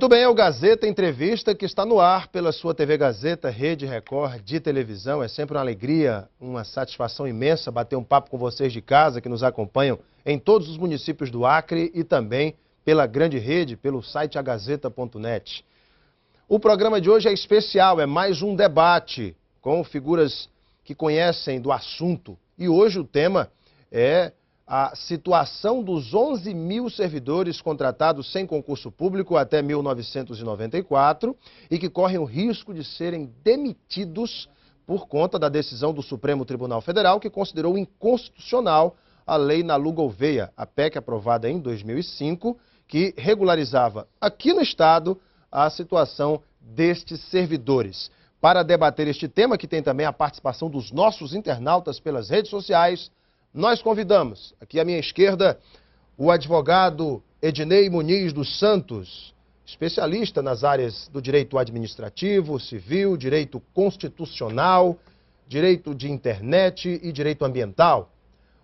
Muito bem, é o Gazeta Entrevista que está no ar pela sua TV Gazeta, Rede Record de televisão. É sempre uma alegria, uma satisfação imensa bater um papo com vocês de casa que nos acompanham em todos os municípios do Acre e também pela grande rede, pelo site agazeta.net. O programa de hoje é especial, é mais um debate com figuras que conhecem do assunto. E hoje o tema é a situação dos 11 mil servidores contratados sem concurso público até 1994 e que correm o risco de serem demitidos por conta da decisão do Supremo Tribunal Federal, que considerou inconstitucional a Lei Nalu Gouvêa, a PEC aprovada em 2005, que regularizava aqui no Estado a situação destes servidores. Para debater este tema, que tem também a participação dos nossos internautas pelas redes sociais, nós convidamos, aqui à minha esquerda, o advogado Ednei Muniz dos Santos, especialista nas áreas do direito administrativo, civil, direito constitucional, direito de internet e direito ambiental.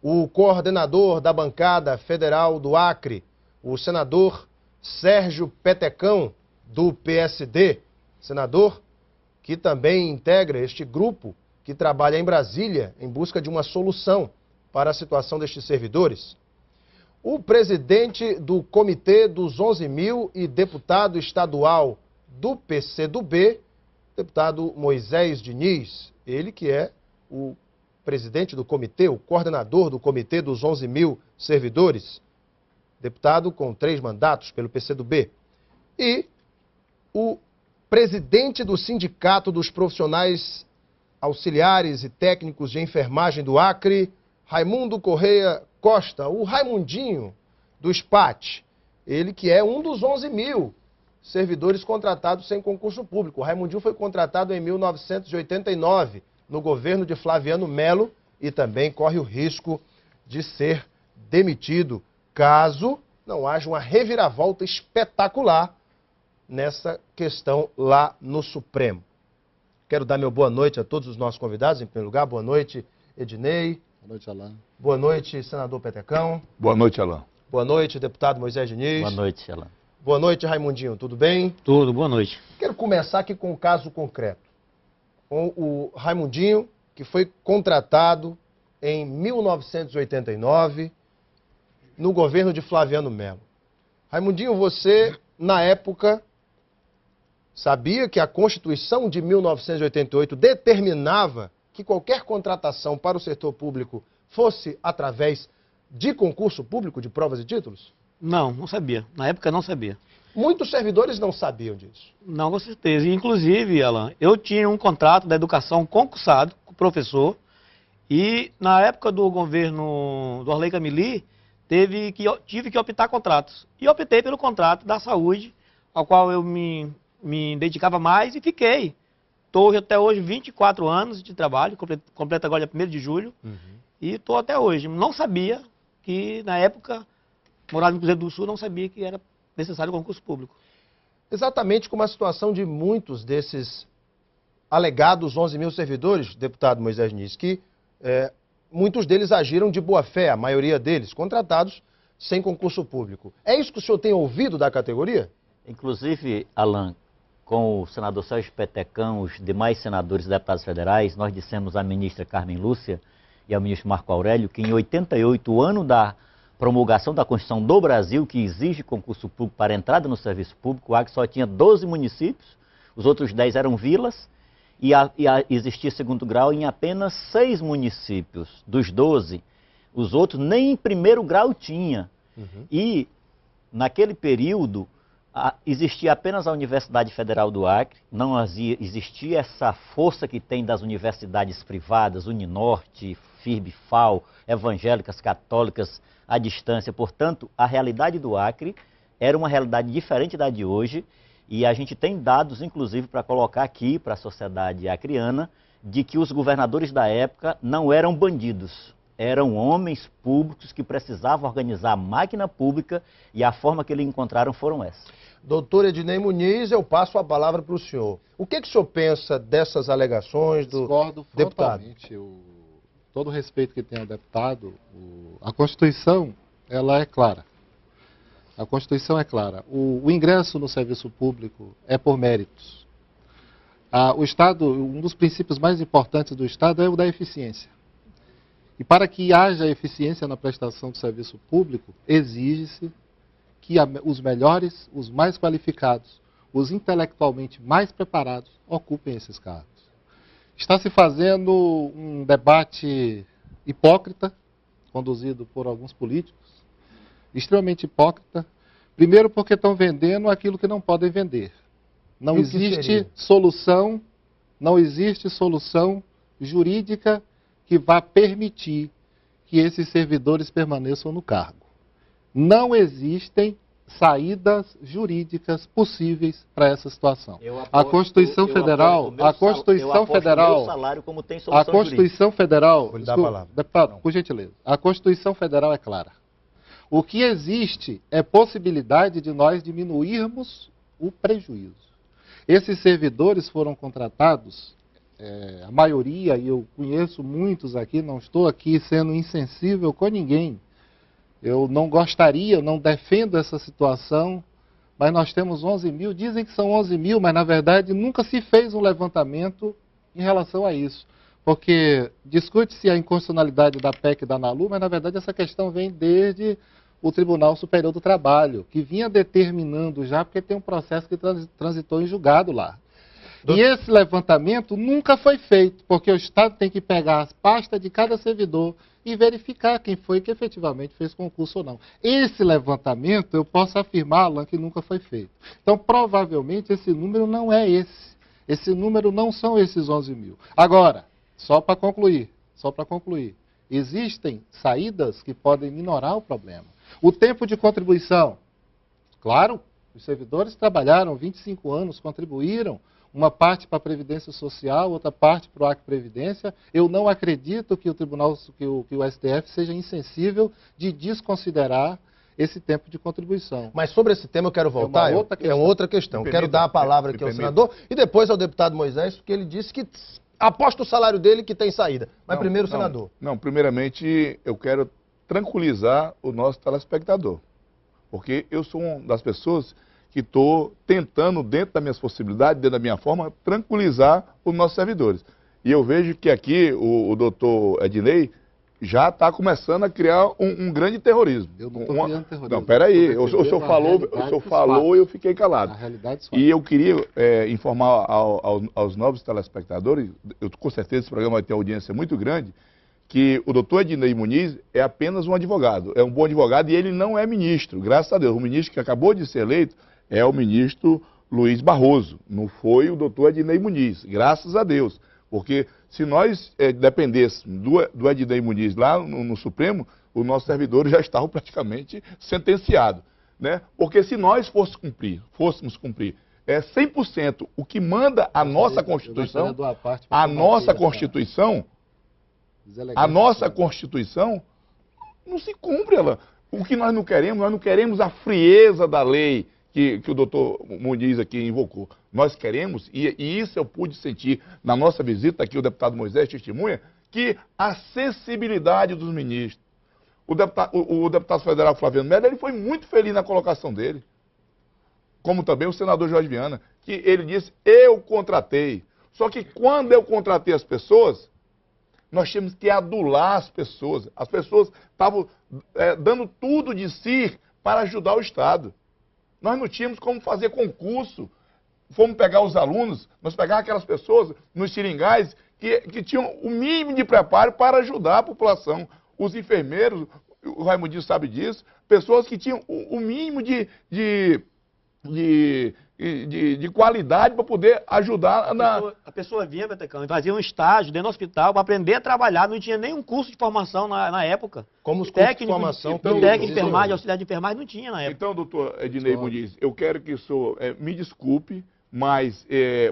O coordenador da bancada federal do Acre, o senador Sérgio Petecão, do PSD, senador que também integra este grupo que trabalha em Brasília em busca de uma solução para a situação destes servidores. O presidente do Comitê dos 11 mil e deputado estadual do PCdoB, deputado Moisés Diniz, ele que é o presidente do comitê, o coordenador do Comitê dos 11 mil servidores, deputado com 3 mandatos pelo PCdoB. E o presidente do Sindicato dos Profissionais Auxiliares e Técnicos de Enfermagem do Acre, Raimundo Correia Costa, o Raimundinho do SPAT, ele que é um dos 11 mil servidores contratados sem concurso público. O Raimundinho foi contratado em 1989, no governo de Flaviano Melo, e também corre o risco de ser demitido, caso não haja uma reviravolta espetacular nessa questão lá no Supremo. Quero dar meu boa noite a todos os nossos convidados. Em primeiro lugar, boa noite, Ednei. Boa noite, Alain. Boa noite, senador Petecão. Boa noite, Alain. Boa noite, deputado Moisés Diniz. Boa noite, Alain. Boa noite, Raimundinho. Tudo bem? Tudo, boa noite. Quero começar aqui com um caso concreto. Com o Raimundinho, que foi contratado em 1989 no governo de Flaviano Melo. Raimundinho, você, na época, sabia que a Constituição de 1988 determinava que qualquer contratação para o setor público fosse através de concurso público de provas e títulos? Não, não sabia. Na época não sabia. Muitos servidores não sabiam disso. Não, com certeza. Inclusive, Alain, eu tinha um contrato da educação concursado com o professor e na época do governo do Arley Camili tive que optar contratos. E optei pelo contrato da saúde, ao qual eu me dedicava mais e fiquei. Estou até hoje 24 anos de trabalho, completo agora dia 1º de julho, e estou até hoje. Não sabia que, na época, morava no Cruzeiro do Sul, não sabia que era necessário concurso público. Exatamente como a situação de muitos desses alegados 11 mil servidores, deputado Moisés Diniz, que muitos deles agiram de boa fé, a maioria deles, contratados sem concurso público. É isso que o senhor tem ouvido da categoria? Inclusive, Alain, com o senador Sérgio Petecão, os demais senadores e deputados federais, nós dissemos à ministra Carmen Lúcia e ao ministro Marco Aurélio que em 88, o ano da promulgação da Constituição do Brasil, que exige concurso público para entrada no serviço público, o Acre só tinha 12 municípios, os outros 10 eram vilas, e existia segundo grau em apenas 6 municípios. Dos 12, os outros nem em primeiro grau tinha. E, naquele período, existia apenas a Universidade Federal do Acre, não existia essa força que tem das universidades privadas, Uninorte, FIRB, FAO, evangélicas, católicas, à distância. Portanto, a realidade do Acre era uma realidade diferente da de hoje, e a gente tem dados, inclusive, para colocar aqui para a sociedade acreana, de que os governadores da época não eram bandidos. Eram homens públicos que precisavam organizar a máquina pública e a forma que eles encontraram foram essas. Doutor Ednei Muniz, eu passo a palavra para o senhor. O que o senhor pensa dessas alegações do deputado? Discordo todo o respeito que tem ao deputado. A Constituição, ela é clara. A Constituição é clara. O ingresso no serviço público é por méritos. O Estado, um dos princípios mais importantes do Estado é o da eficiência. E para que haja eficiência na prestação do serviço público, exige-se que os melhores, os mais qualificados, os intelectualmente mais preparados ocupem esses cargos. Está se fazendo um debate hipócrita, conduzido por alguns políticos, extremamente hipócrita, primeiro porque estão vendendo aquilo que não podem vender. Não existe solução jurídica que vá permitir que esses servidores permaneçam no cargo. Não existem saídas jurídicas possíveis para essa situação. A Constituição Federal, a Constituição Federal, deputado, por gentileza, a Constituição Federal é clara. O que existe é possibilidade de nós diminuirmos o prejuízo. Esses servidores foram contratados, a maioria, e eu conheço muitos aqui, não estou aqui sendo insensível com ninguém. Eu não gostaria, não defendo essa situação, mas nós temos 11 mil, dizem que são 11 mil, mas na verdade nunca se fez um levantamento em relação a isso. Porque discute-se a inconstitucionalidade da PEC e da ANALU, mas na verdade essa questão vem desde o Tribunal Superior do Trabalho, que vinha determinando já, porque tem um processo que transitou em julgado lá. E esse levantamento nunca foi feito, porque o Estado tem que pegar as pastas de cada servidor e verificar quem foi que efetivamente fez concurso ou não. Esse levantamento, eu posso afirmar, Alan, que nunca foi feito. Então, provavelmente, esse número não é esse. Esse número não são esses 11 mil. Agora, só para concluir, existem saídas que podem minorar o problema. O tempo de contribuição, claro, os servidores trabalharam 25 anos, contribuíram, uma parte para a Previdência Social, outra parte para o Acre Previdência. Eu não acredito que o Tribunal, que o STF seja insensível de desconsiderar esse tempo de contribuição. Mas sobre esse tema eu quero voltar, é uma outra questão. Quero dar a palavra aqui ao senador e depois ao deputado Moisés, porque ele disse que aposta o salário dele que tem saída. Mas primeiro o senador. Não, primeiramente eu quero tranquilizar o nosso telespectador, porque eu sou uma das pessoas que estou tentando, dentro das minhas possibilidades, dentro da minha forma, tranquilizar os nossos servidores. E eu vejo que aqui o doutor Ednei já está começando a criar um grande terrorismo. Eu não estou criando terrorismo. Não, peraí, o senhor falou e eu fiquei calado. E eu queria informar aos novos telespectadores, com certeza esse programa vai ter uma audiência muito grande, que o doutor Ednei Muniz é apenas um advogado, é um bom advogado e ele não é ministro, graças a Deus. O ministro que acabou de ser eleito é o ministro Luiz Barroso, não foi o doutor Ednei Muniz, graças a Deus. Porque se nós dependêssemos do Ednei Muniz lá no Supremo, os nossos servidores já estavam praticamente sentenciados. Né? Porque se nós fôssemos cumprir 100% o que manda a nossa Constituição, a nossa Constituição não se cumpre. O que nós não queremos a frieza da lei, que o doutor Muniz aqui invocou. Nós queremos, e isso eu pude sentir na nossa visita, aqui o deputado Moisés testemunha, que a sensibilidade dos ministros. O deputado federal Flaviano Melo, ele foi muito feliz na colocação dele, como também o senador Jorge Viana, que ele disse, eu contratei. Só que quando eu contratei as pessoas, nós tínhamos que adular as pessoas. As pessoas estavam dando tudo de si para ajudar o Estado. Nós não tínhamos como fazer concurso. Fomos pegar os alunos, nós pegávamos aquelas pessoas nos seringais que tinham o mínimo de preparo para ajudar a população. Os enfermeiros, o Raimundinho sabe disso, pessoas que tinham o mínimo de qualidade para poder ajudar A pessoa vinha, Betecão, e fazia um estágio dentro do hospital para aprender a trabalhar, não tinha nenhum curso de formação na época. Como os cursos de formação... Técnico de enfermagem, auxiliar de enfermagem, não tinha na época. Então, doutor Ednei Muniz, eu quero que o senhor me desculpe, mas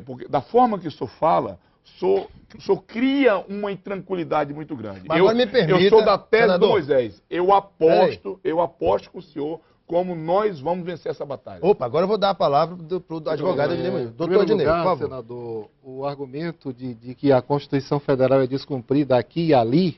porque, da forma que o senhor fala, o senhor cria uma intranquilidade muito grande. Mas agora me permita, eu sou da tese senador, do Moisés. Eu aposto com o senhor como nós vamos vencer essa batalha. Opa, agora eu vou dar a palavra para o advogado Ednei Muniz. Doutor Ednei, por favor. Senador, o argumento de que a Constituição Federal é descumprida aqui e ali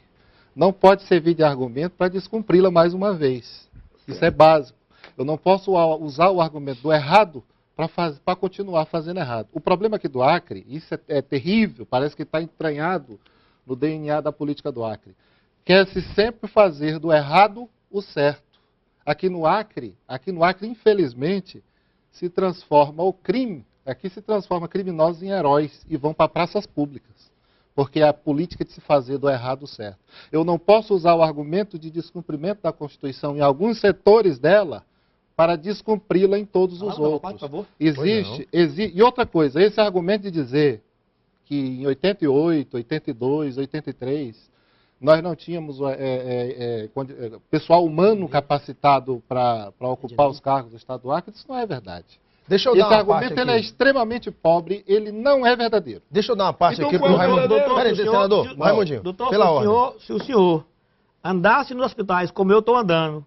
não pode servir de argumento para descumpri-la mais uma vez. Isso é básico. Eu não posso usar o argumento do errado para continuar fazendo errado. O problema aqui do Acre, isso é terrível, parece que está entranhado no DNA da política do Acre. Quer-se sempre fazer do errado o certo. Aqui no Acre, infelizmente, se transforma o crime, aqui se transforma criminosos em heróis e vão para praças públicas. Porque é a política de se fazer do errado o certo. Eu não posso usar o argumento de descumprimento da Constituição em alguns setores dela para descumpri-la em todos os outros. Por favor. Existe. E outra coisa, esse argumento de dizer que em 88, 82, 83, nós não tínhamos pessoal humano capacitado para ocupar os cargos do Estado do Acre, isso não é verdade. Deixa eu dar Esse uma argumento parte ele é aqui. extremamente pobre, ele não é verdadeiro. Deixa eu dar uma parte Então, aqui qual é pro o Raimundo. verdadeiro? Peraí, senador, Raimundinho, Doutor, pela ordem. se o senhor andasse nos hospitais como eu estou andando,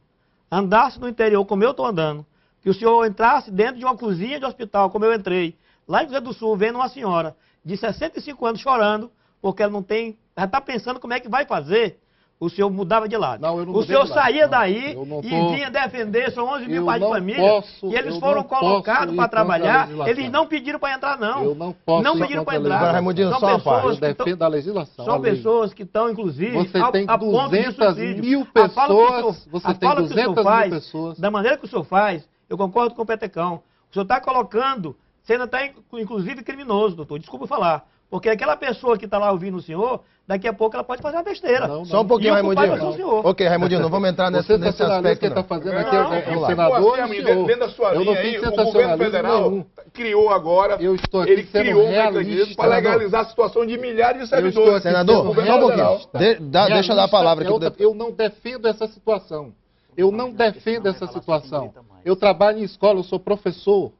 andasse no interior como eu estou andando, que o senhor entrasse dentro de uma cozinha de hospital como eu entrei, lá em Rio Grande do Sul, vendo uma senhora de 65 anos chorando, porque ela não tem, já está pensando como é que vai fazer, o senhor mudava de lado. Não, eu não o mudei senhor de lado. saía Não, daí eu não e tô- vinha defender, são 11 mil Eu pais de não família, posso- e eles eu foram não posso colocados ir para contra a trabalhar, legislação. eles não pediram para entrar, não. Eu não posso Não ir pediram para contra a entrar. Agora, Raimundinho, São só uma parte. Eu pessoas que tão- defendo a legislação. são a lei. pessoas que estão, inclusive, Você tem a ponto de 200 suicídio. mil A fala que o pessoas, senhor- você a tem fala que o senhor 200 mil faz, pessoas. Da maneira que o senhor faz, eu concordo com o Petecão. O senhor está colocando, sendo até, inclusive, criminoso, doutor. Desculpa falar. Porque aquela pessoa que está lá ouvindo o senhor, daqui a pouco ela pode fazer uma besteira. Não, Só um pouquinho, E o culpado Raimundinho. vai ser o senhor. Ok, Raimundinho, não vamos entrar nesse Você aspecto, sensacionalista que não. está fazendo Não, aqui não, é o não, senador assim, e o amigo, senhor. dentro da sua Eu linha não aí, fiz o governo sensacionalismo federal nenhum. criou agora, Eu estou aqui ele sendo criou um realista. mecanismo para legalizar a situação de milhares de Eu estou servidores. aqui Senador, sendo só um pouquinho. realista. Deixa eu dar a palavra aqui. Realista, eu não defendo essa situação. Eu não defendo essa situação. Eu trabalho em escola, eu sou professor.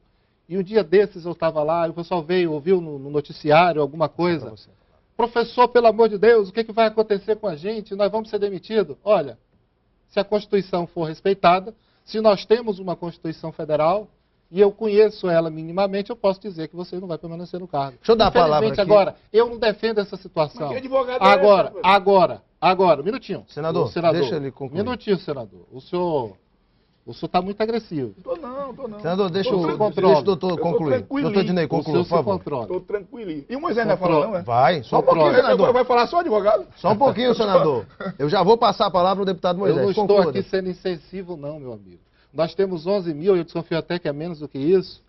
E um dia desses eu estava lá, e o pessoal veio, ouviu no noticiário alguma coisa. Professor, pelo amor de Deus, o que vai acontecer com a gente? Nós vamos ser demitidos? Olha, se a Constituição for respeitada, se nós temos uma Constituição Federal, e eu conheço ela minimamente, eu posso dizer que você não vai permanecer no cargo. Deixa eu dar a palavra Infelizmente, aqui. agora, eu não defendo essa situação. Mas que advogado é Agora, um minutinho. Senador, O senador, deixa ele concluir. Minutinho, senador. O senhor está muito agressivo. Tô não. Senador, deixa Tô o tranquilo. doutor Eu tô concluir. tranquilinho. Doutor Dinei, O conclua, senhor por se favor. controla. Tô tranquilinho. E o Moisés não vai falar não, é? Vai, só um Controle. pouquinho, senador. Vai falar só advogado? Só um pouquinho, senador. Eu já vou passar a palavra ao deputado Moisés. Eu não estou Conclua, aqui sendo insensível, não, meu amigo. Nós temos 11 mil, eu desconfio até que é menos do que isso,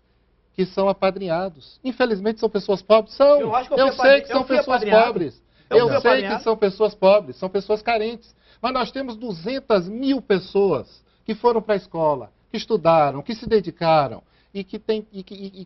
que são apadrinhados. Infelizmente são pessoas pobres. São. Eu acho que eu Eu fui sei que eu são fui pessoas apadrinhado. pobres. Eu Eu fui sei apadrinhado. que são pessoas pobres, são pessoas carentes. Mas nós temos 200 mil pessoas que foram para a escola, que estudaram, que se dedicaram e que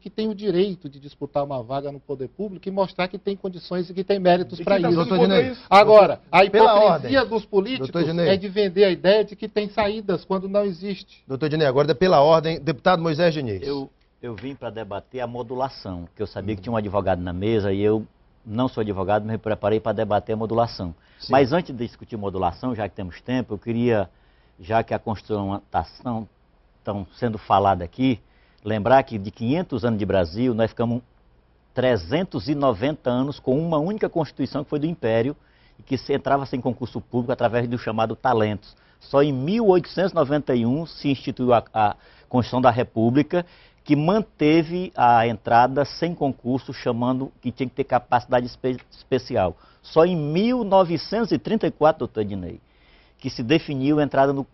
têm o direito de disputar uma vaga no poder público e mostrar que tem condições e que tem méritos E para quem tá isso. sendo Doutor contra Dinei. isso? Agora, a Pela hipocrisia ordem. dos políticos Doutor Dinei. é de vender a ideia de que tem saídas quando não existe. Doutor Dinei, agora pela ordem, deputado Moisés Diniz. Eu vim para debater a modulação, que eu sabia que tinha um advogado na mesa e eu não sou advogado, mas me preparei para debater a modulação. Sim. Mas antes de discutir modulação, já que temos tempo, eu queria, já que a Constituição estão sendo falada aqui, lembrar que de 500 anos de Brasil, nós ficamos 390 anos com uma única Constituição, que foi do Império, e que se entrava sem concurso público através do chamado talentos. Só em 1891 se instituiu a Constituição da República, que manteve a entrada sem concurso, chamando que tinha que ter capacidade especial. Só em 1934, doutor Dinei, que se definiu a entrada no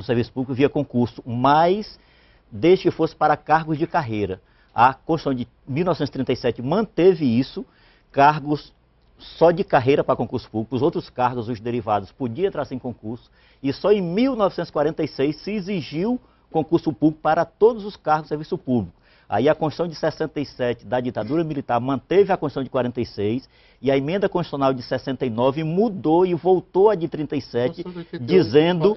serviço público via concurso, mas desde que fosse para cargos de carreira. A Constituição de 1937 manteve isso, cargos só de carreira para concurso público, os outros cargos, os derivados, podiam entrar sem concurso, e só em 1946 se exigiu concurso público para todos os cargos de serviço público. Aí a Constituição de 67 da ditadura militar manteve a Constituição de 46 e a emenda constitucional de 69 mudou e voltou a de 37, dizendo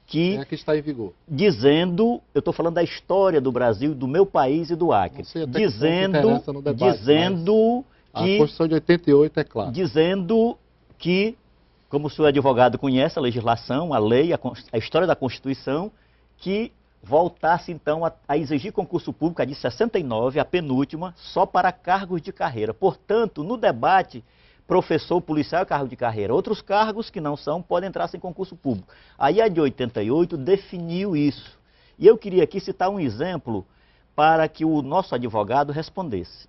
que... É que está em vigor. Dizendo, eu estou falando da história do Brasil, do meu país e do Acre. Não sei até que ponto interessa no debate, dizendo A que... Constituição de 88 é clara. Dizendo que, como o senhor advogado conhece a legislação, a lei, a história da Constituição, que voltasse então a exigir concurso público, a de 69, a penúltima, só para cargos de carreira. Portanto, no debate, professor, policial é cargo de carreira. Outros cargos que não são podem entrar sem concurso público. Aí a de 88 definiu isso. E eu queria aqui citar um exemplo para que o nosso advogado respondesse.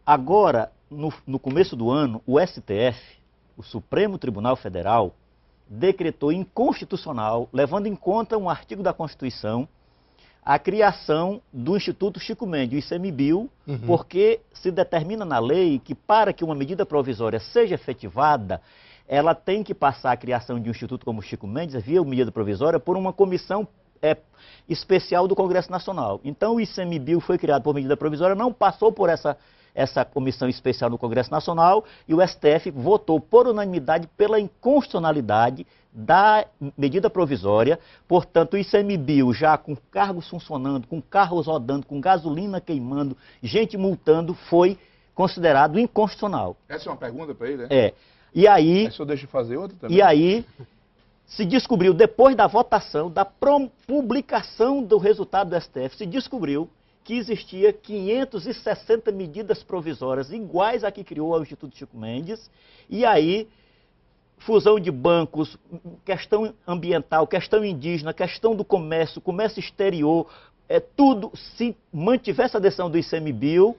Agora, no começo do ano, o STF, o Supremo Tribunal Federal, decretou inconstitucional, levando em conta um artigo da Constituição, a criação do Instituto Chico Mendes, o ICMBio, porque se determina na lei que para que uma medida provisória seja efetivada, ela tem que passar a criação de um instituto como o Chico Mendes, via medida provisória, por uma comissão especial do Congresso Nacional. Então o ICMBio foi criado por medida provisória, não passou por essa comissão especial no Congresso Nacional, e o STF votou por unanimidade pela inconstitucionalidade da medida provisória. Portanto, o ICMBio, já com cargos funcionando, com carros rodando, com gasolina queimando, gente multando, foi considerado inconstitucional. Essa é uma pergunta para ele, né? É. E aí... Só deixa eu fazer outra também. E aí se descobriu, depois da votação, da publicação do resultado do STF, se descobriu que existia 560 medidas provisórias iguais à que criou o Instituto Chico Mendes, e aí fusão de bancos, questão ambiental, questão indígena, questão do comércio, comércio exterior, tudo, se mantivesse a decisão do ICMBio,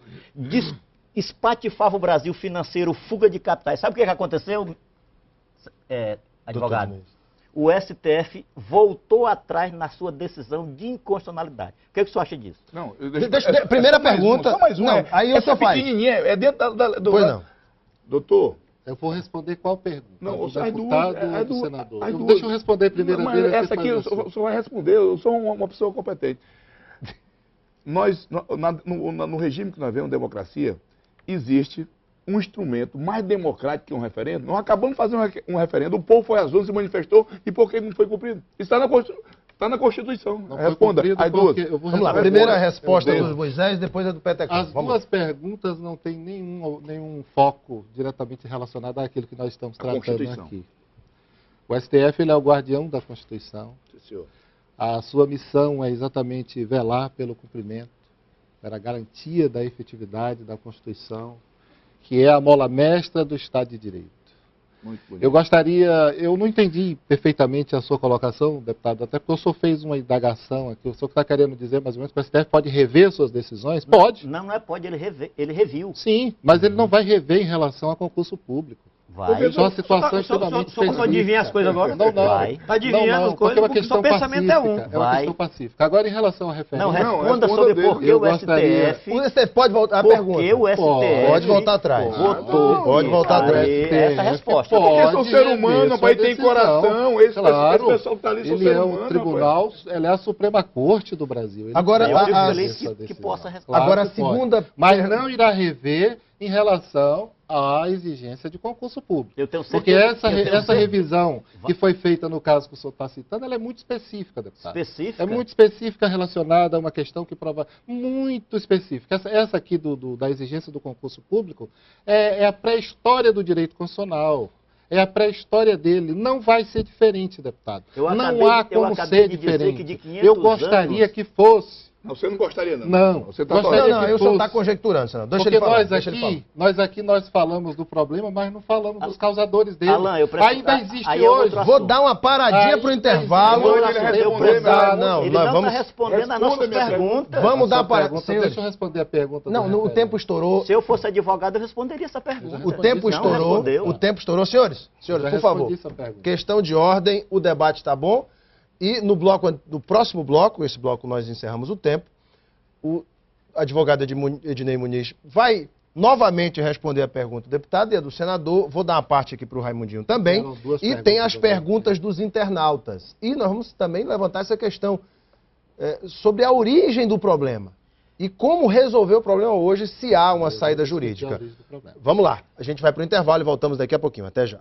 espatifava o Brasil financeiro, fuga de capitais. Sabe o que aconteceu, advogado? O STF voltou atrás na sua decisão de inconstitucionalidade. O que o senhor acha disso? Não, primeira pergunta. Só mais uma. Não, aí eu só pequenininha, é dentro do... Pois não. Doutor... Eu vou responder qual pergunta? Não, do as deputado duas, ou do senador? duas. Deixa eu responder primeiro não, dele. Essa aqui o senhor vai responder, eu sou uma pessoa competente. Nós, no regime que nós vemos, democracia, existe um instrumento mais democrático que um referendo. Nós acabamos de fazer um referendo, o povo foi às urnas, se manifestou, e por que não foi cumprido? Isso está na Constituição. Responda. As duas. Vamos lá, primeiro a resposta dos Moisés, depois a do Petecão. As duas perguntas não têm nenhum foco diretamente relacionado àquilo que nós estamos tratando aqui. O STF ele é o guardião da Constituição. Sim, senhor. A sua missão é exatamente velar pelo cumprimento, pela garantia da efetividade da Constituição, que é a mola mestra do Estado de Direito. Muito bonito. Eu não entendi perfeitamente a sua colocação, deputado, até porque o senhor fez uma indagação aqui, o senhor está querendo dizer mais ou menos que o STF pode rever suas decisões? Pode. Não é pode, ele reviu. Sim, mas ele não vai rever em relação a concurso público. Vai. São situações extremamente específicas. Só adivinhar as coisas agora? Não. Vai. Está adivinhando as coisas, porque é uma questão o pensamento pacífica. é um. É uma questão pacífica. Agora, em relação ao referendo... Não, responda sobre por que o STF... O STF pode voltar a pergunta. Porque o STF... Pode voltar atrás. Votou. Pode voltar atrás. Essa é a resposta. Porque é um ser humano, rapaz, tem coração. Esse pessoal que está ali são ele ser é humano, o tribunal, ele é a Suprema Corte do Brasil. Ele Agora, Eu fico a- feliz que possa responder. Agora, a que pode. segunda... Mas não irá rever em relação à exigência de concurso público. Eu tenho Porque certeza. essa revisão que foi feita no caso que o senhor está citando, ela é muito específica, deputado. Específica? É muito específica relacionada a uma questão que prova muito específica. Essa aqui da exigência do concurso público é a pré-história do direito constitucional. É a pré-história dele. Não vai ser diferente, deputado. Não há como ser diferente. Eu gostaria que fosse. Não, você não gostaria, não. Não. Você tá Gostaria Não, que eu só fosse. está conjecturando, senador. Deixa Porque ele falar. nós falamos do problema, mas não falamos dos causadores dele. Alan, eu preciso- Ainda existe aí é hoje. outro Vou dar uma paradinha pro intervalo. Ele responder, Não, Ele nós não vamos... está respondendo as nossas Responda minha perguntas. Vamos dar para... Pergunta, deixa eu responder a pergunta. Não, do o referendo. tempo estourou. Se eu fosse advogado, eu responderia essa pergunta. O tempo Não estourou. respondeu. O tempo estourou. Senhores, Já por favor. respondi essa pergunta. Questão de ordem, o debate está bom. E no próximo bloco, esse bloco nós encerramos o tempo, o advogado Ednei Muniz vai novamente responder a pergunta do deputado e a do senador. Vou dar uma parte aqui para o Raimundinho também. Eram duas E perguntas tem as do perguntas dos internautas. E nós vamos também levantar essa questão sobre a origem do problema. E como resolver o problema hoje se há uma saída jurídica. Do problema. Vamos lá. A gente vai para o intervalo e voltamos daqui a pouquinho. Até já.